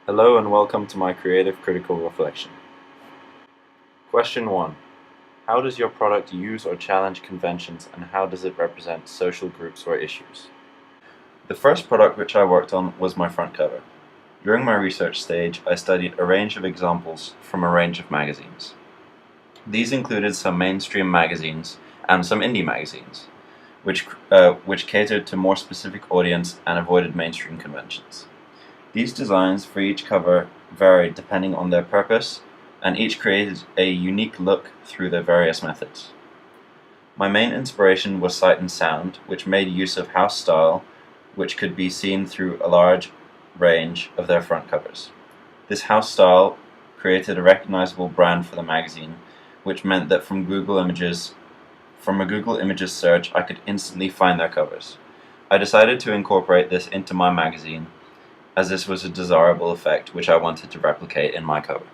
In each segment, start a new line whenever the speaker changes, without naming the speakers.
Hello and welcome to my creative critical reflection. Question 1. How does your product use or challenge conventions, and how does it represent social groups or issues? The first product which I worked on was my front cover. During my research stage, I studied a range of examples from a range of magazines. These included some mainstream magazines and some indie magazines, which catered to more specific audience and avoided mainstream conventions. These designs for each cover varied depending on their purpose, and each created a unique look through their various methods. My main inspiration was Sight and Sound, which made use of house style, which could be seen through a large range of their front covers. This house style created a recognizable brand for the magazine, which meant that from a Google Images search, I could instantly find their covers. I decided to incorporate this into my magazine, as this was a desirable effect which I wanted to replicate in my cover.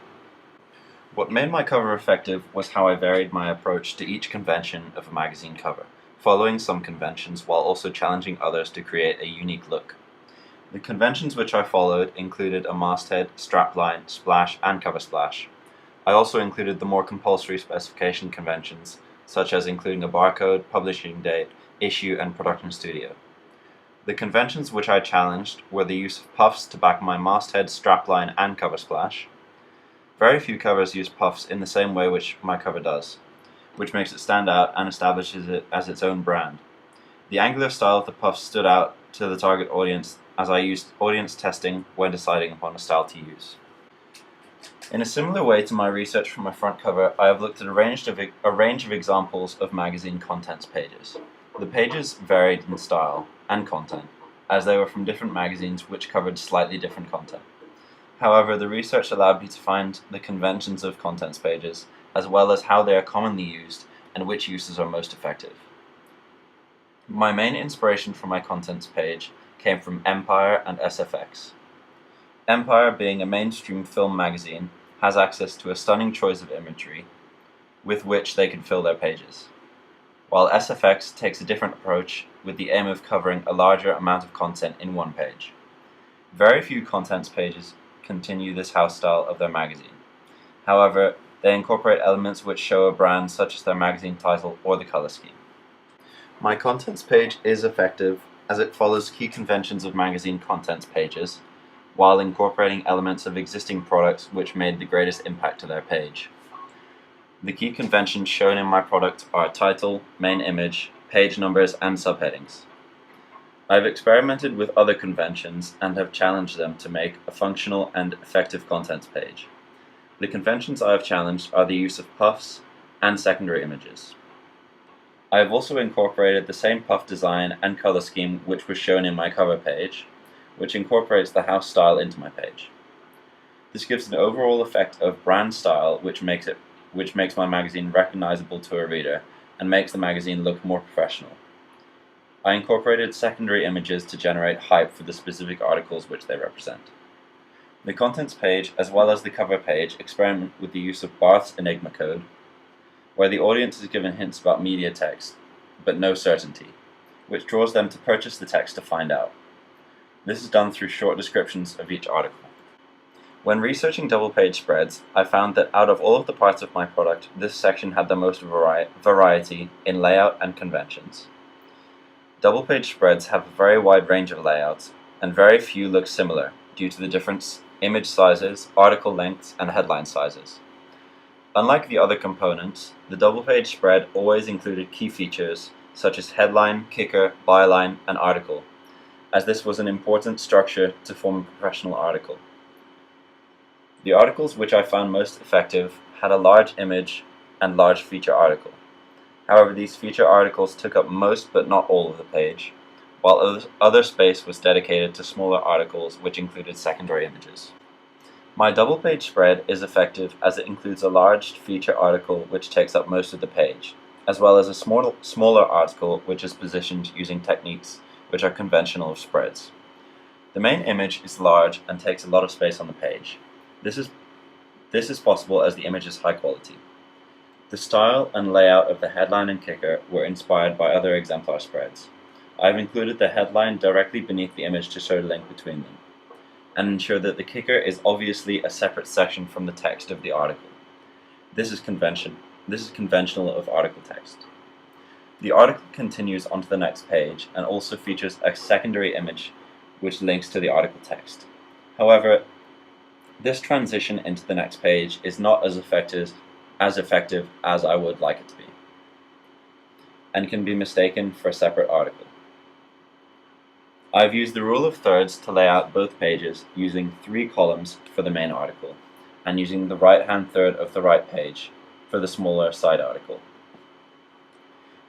What made my cover effective was how I varied my approach to each convention of a magazine cover, following some conventions while also challenging others to create a unique look. The conventions which I followed included a masthead, strapline, splash, and cover splash. I also included the more compulsory specification conventions, such as including a barcode, publishing date, issue, and production studio. The conventions which I challenged were the use of puffs to back my masthead, strapline, and cover splash. Very few covers use puffs in the same way which my cover does, which makes it stand out and establishes it as its own brand. The angular style of the puffs stood out to the target audience, as I used audience testing when deciding upon a style to use. In a similar way to my research for my front cover, I have looked at a range of examples of magazine contents pages. The pages varied in style and content, as they were from different magazines which covered slightly different content. However, the research allowed me to find the conventions of contents pages, as well as how they are commonly used and which uses are most effective. My main inspiration for my contents page came from Empire and SFX. Empire, being a mainstream film magazine, has access to a stunning choice of imagery with which they can fill their pages, while SFX takes a different approach with the aim of covering a larger amount of content in one page. Very few contents pages continue this house style of their magazine. However, they incorporate elements which show a brand, such as their magazine title or the color scheme. My contents page is effective as it follows key conventions of magazine contents pages, while incorporating elements of existing products which made the greatest impact to their page. The key conventions shown in my product are title, main image, page numbers, and subheadings. I have experimented with other conventions and have challenged them to make a functional and effective contents page. The conventions I have challenged are the use of puffs and secondary images. I have also incorporated the same puff design and color scheme which was shown in my cover page, which incorporates the house style into my page. This gives an overall effect of brand style which makes my magazine recognizable to a reader and makes the magazine look more professional. I incorporated secondary images to generate hype for the specific articles which they represent. The contents page, as well as the cover page, experiment with the use of Barth's Enigma code, where the audience is given hints about media text, but no certainty, which draws them to purchase the text to find out. This is done through short descriptions of each article. When researching double-page spreads, I found that out of all of the parts of my product, this section had the most variety in layout and conventions. Double-page spreads have a very wide range of layouts, and very few look similar due to the different image sizes, article lengths, and headline sizes. Unlike the other components, the double-page spread always included key features such as headline, kicker, byline, and article, as this was an important structure to form a professional article. The articles which I found most effective had a large image and large feature article. However, these feature articles took up most but not all of the page, while other space was dedicated to smaller articles which included secondary images. My double-page spread is effective as it includes a large feature article which takes up most of the page, as well as a smaller article which is positioned using techniques which are conventional of spreads. The main image is large and takes a lot of space on the page. This is possible as the image is high quality. The style and layout of the headline and kicker were inspired by other exemplar spreads. I have included the headline directly beneath the image to show the link between them. and ensure that the kicker is obviously a separate section from the text of the article. This is conventional of article text. The article continues onto the next page and also features a secondary image which links to the article text. However, this transition into the next page is not as effective as I would like it to be, and can be mistaken for a separate article. I've used the rule of thirds to lay out both pages using 3 columns for the main article, and using the right-hand third of the right page for the smaller side article.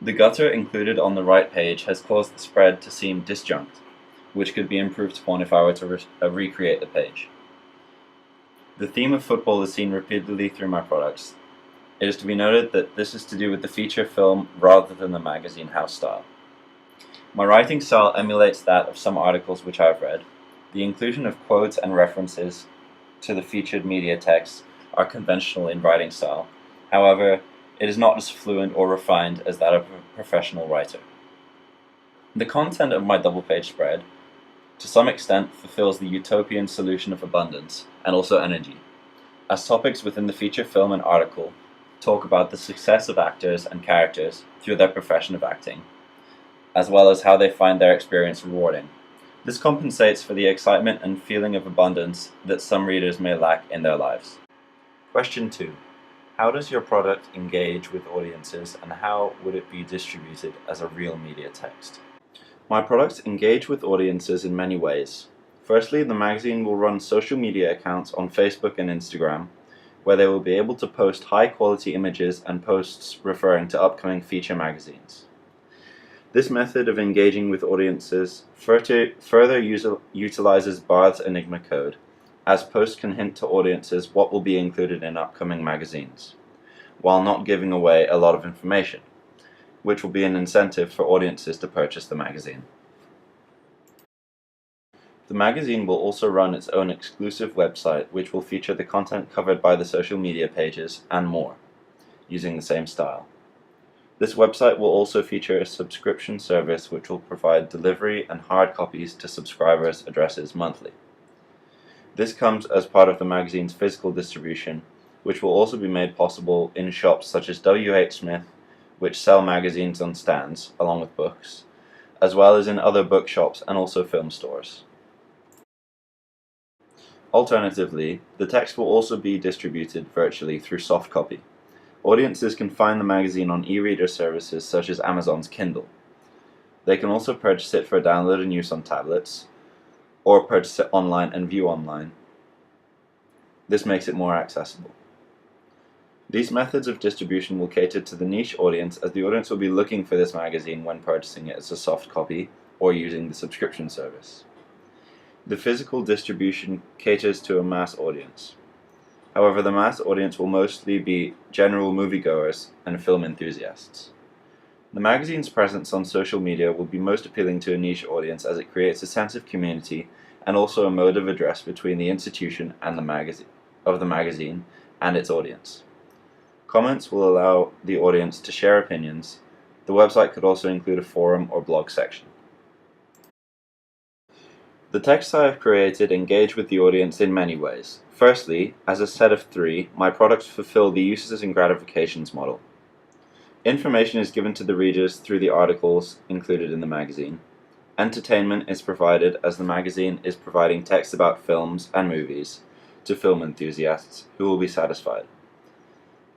The gutter included on the right page has caused the spread to seem disjunct, which could be improved upon if I were to recreate the page. The theme of football is seen repeatedly through my products. It is to be noted that this is to do with the feature film rather than the magazine house style. My writing style emulates that of some articles which I have read. The inclusion of quotes and references to the featured media texts are conventional in writing style. However, it is not as fluent or refined as that of a professional writer. The content of my double-page spread, to some extent, fulfills the utopian solution of abundance and also energy, as topics within the feature film and article talk about the success of actors and characters through their profession of acting, as well as how they find their experience rewarding. This compensates for the excitement and feeling of abundance that some readers may lack in their lives. Question 2. How does your product engage with audiences, and how would it be distributed as a real media text? My products engage with audiences in many ways. Firstly, the magazine will run social media accounts on Facebook and Instagram, where they will be able to post high-quality images and posts referring to upcoming feature magazines. This method of engaging with audiences further utilizes Barth's Enigma code, as posts can hint to audiences what will be included in upcoming magazines, while not giving away a lot of information, which will be an incentive for audiences to purchase the magazine. The magazine will also run its own exclusive website, which will feature the content covered by the social media pages and more, using the same style. This website will also feature a subscription service which will provide delivery and hard copies to subscribers' addresses monthly. This comes as part of the magazine's physical distribution, which will also be made possible in shops such as W.H. Smith, which sell magazines on stands along with books, as well as in other bookshops and also film stores. Alternatively, the text will also be distributed virtually through soft copy. Audiences can find the magazine on e-reader services such as Amazon's Kindle. They can also purchase it for download and use on tablets, or purchase it online and view online. This makes it more accessible. These methods of distribution will cater to the niche audience, as the audience will be looking for this magazine when purchasing it as a soft copy or using the subscription service. The physical distribution caters to a mass audience. However, the mass audience will mostly be general moviegoers and film enthusiasts. The magazine's presence on social media will be most appealing to a niche audience, as it creates a sense of community and also a mode of address between the institution and the magazine and its audience. Comments will allow the audience to share opinions. The website could also include a forum or blog section. The texts I have created engage with the audience in many ways. Firstly, as a set of 3, my products fulfill the uses and gratifications model. Information is given to the readers through the articles included in the magazine. Entertainment is provided, as the magazine is providing text about films and movies to film enthusiasts who will be satisfied.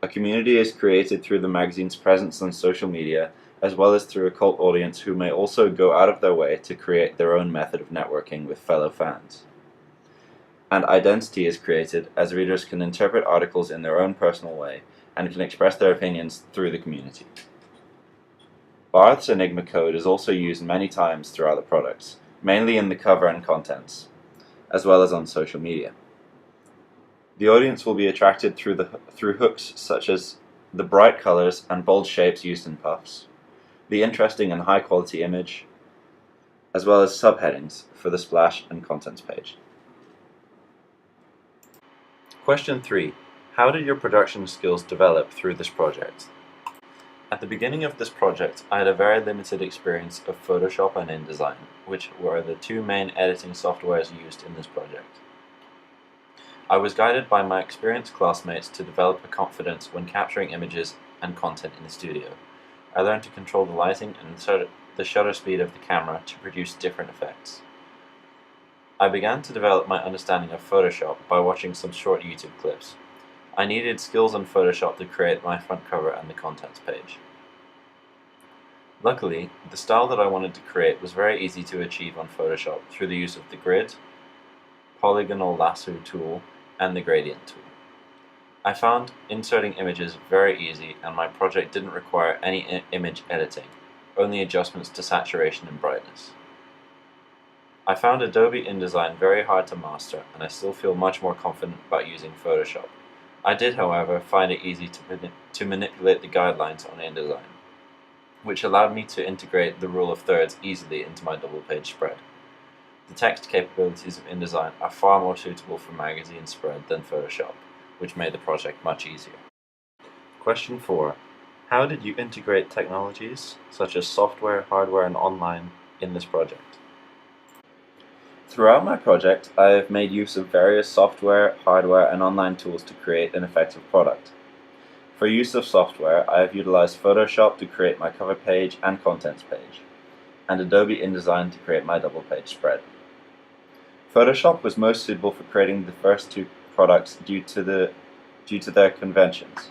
A community is created through the magazine's presence on social media, as well as through a cult audience who may also go out of their way to create their own method of networking with fellow fans. And identity is created, as readers can interpret articles in their own personal way and can express their opinions through the community. Barth's Enigma code is also used many times throughout the products, mainly in the cover and contents, as well as on social media. The audience will be attracted through hooks such as the bright colors and bold shapes used in puffs, the interesting and high-quality image, as well as subheadings for the splash and contents page. Question 3. How did your production skills develop through this project? At the beginning of this project, I had a very limited experience of Photoshop and InDesign, which were the 2 main editing softwares used in this project. I was guided by my experienced classmates to develop a confidence when capturing images and content in the studio. I learned to control the lighting and the shutter speed of the camera to produce different effects. I began to develop my understanding of Photoshop by watching some short YouTube clips. I needed skills in Photoshop to create my front cover and the contents page. Luckily, the style that I wanted to create was very easy to achieve on Photoshop through the use of the grid, polygonal lasso tool, and the gradient tool. I found inserting images very easy, and my project didn't require any image editing, only adjustments to saturation and brightness. I found Adobe InDesign very hard to master, and I still feel much more confident about using Photoshop. I did, however, find it easy to manipulate the guidelines on InDesign, which allowed me to integrate the rule of thirds easily into my double-page spread. The text capabilities of InDesign are far more suitable for magazine spread than Photoshop, which made the project much easier. Question 4. How did you integrate technologies, such as software, hardware, and online, in this project? Throughout my project, I have made use of various software, hardware, and online tools to create an effective product. For use of software, I have utilized Photoshop to create my cover page and contents page, and Adobe InDesign to create my double-page spread. Photoshop was most suitable for creating the first two products due to their conventions.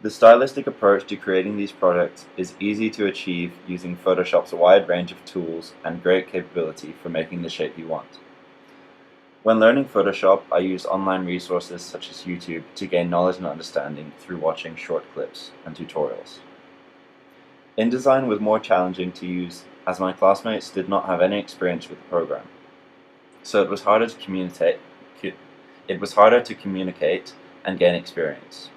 The stylistic approach to creating these products is easy to achieve using Photoshop's wide range of tools and great capability for making the shape you want. When learning Photoshop, I use online resources such as YouTube to gain knowledge and understanding through watching short clips and tutorials. InDesign was more challenging to use as my classmates did not have any experience with the program, so it was harder to communicate and gain experience.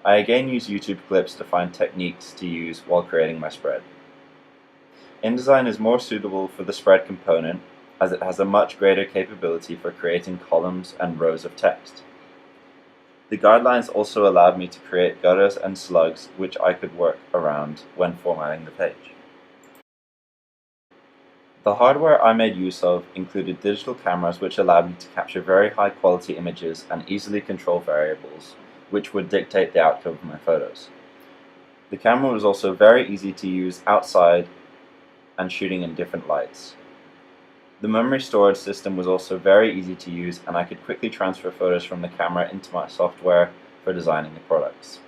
I again use YouTube clips to find techniques to use while creating my spread. InDesign is more suitable for the spread component as it has a much greater capability for creating columns and rows of text. The guidelines also allowed me to create gutters and slugs which I could work around when formatting the page. The hardware I made use of included digital cameras which allowed me to capture very high quality images and easily control variables which would dictate the outcome of my photos. The camera was also very easy to use outside and shooting in different lights. The memory storage system was also very easy to use, and I could quickly transfer photos from the camera into my software for designing the products.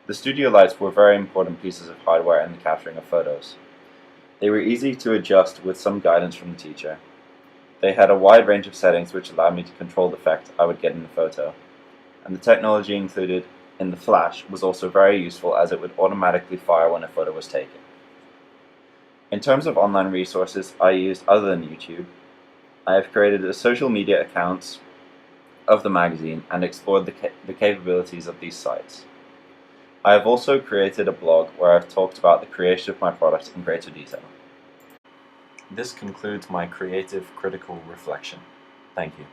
The studio lights were very important pieces of hardware in the capturing of photos. They were easy to adjust with some guidance from the teacher. They had a wide range of settings which allowed me to control the effect I would get in the photo. And the technology included in the flash was also very useful as it would automatically fire when a photo was taken. In terms of online resources I used other than YouTube, I have created a social media accounts of the magazine and explored the capabilities of these sites. I have also created a blog where I've talked about the creation of my product in greater detail. This concludes my creative critical reflection. Thank you.